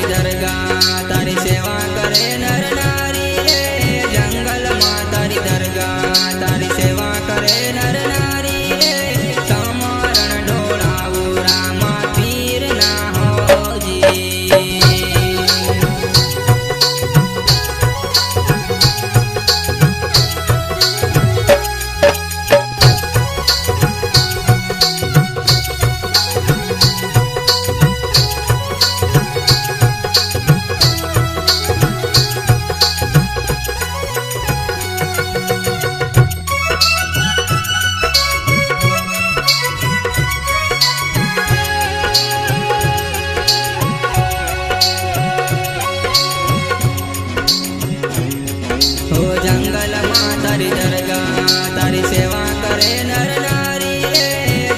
दरगाह तारी सेवा करे नर नारी रे। जंगल मां तारी दरगाह तारी सेवा करे नर नारी रे। समरण ढोलावू रामा पीर ना हो जी। जंगल मां तारी दरगाह तारी सेवा करे नर नारी रे।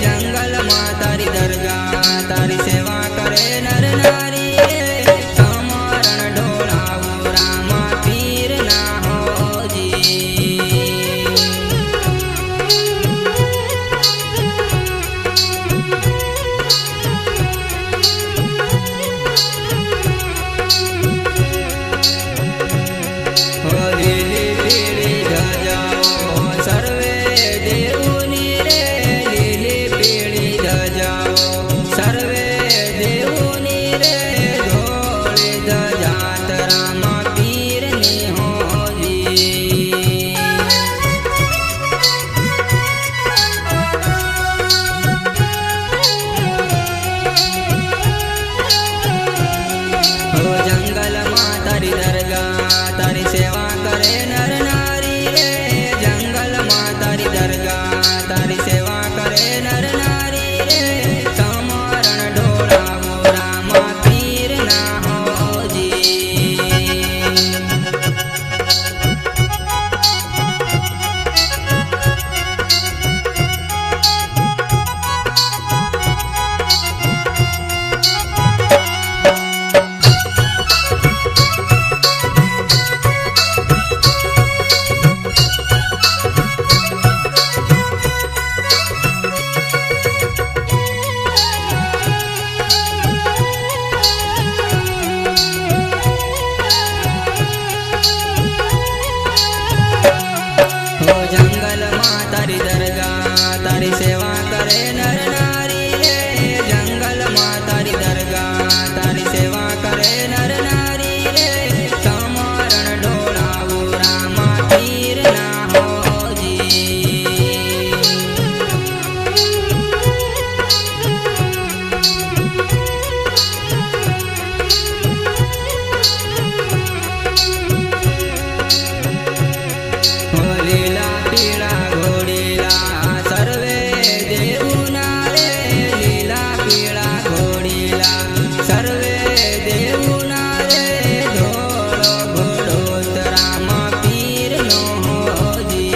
जंगल मां तारी दरगाह तारी सेवा करे नर नारी रे। समरण ढोलावू रामा पीर ना हो जी। जंगल मां तारी दरगाह तारी सेवा करे नर नारी रे। जंगल मां तारी दरगाह तारी सेवा करे नर नारी रे। समरण ढोलावू रामा पीर ना हो जी। जंगल मां तारी दरगाह तारी सेवा करे नर नारी रे। जंगल मां तारी दरगाह तारी सेवा करे नर नारी रे। समरण ढोलावू रामा पीर ना हो जी। लीला पीला घोड़ीला सर्वे देऊना रे। लीला पीला घोड़ीला सर्वे देऊना रे। धोळो घोड़ोत रामा पीर नो हो जी।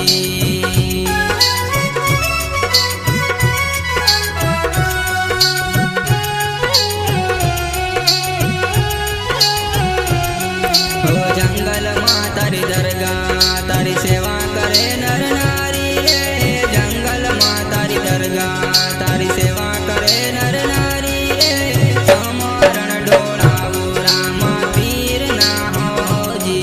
जंगल मां तारी दरगाह तारी सेवा करे नर नारी रे। जंगल मां तारी दरगाह तारी सेवा करे नर नारी रे। समरण ढोलावू रामा पीर ना हो जी।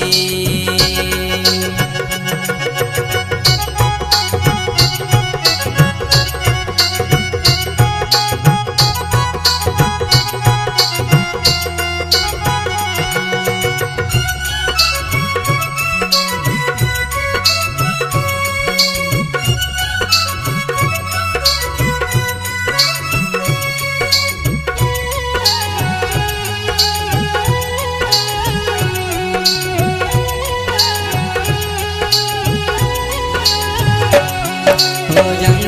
जंगल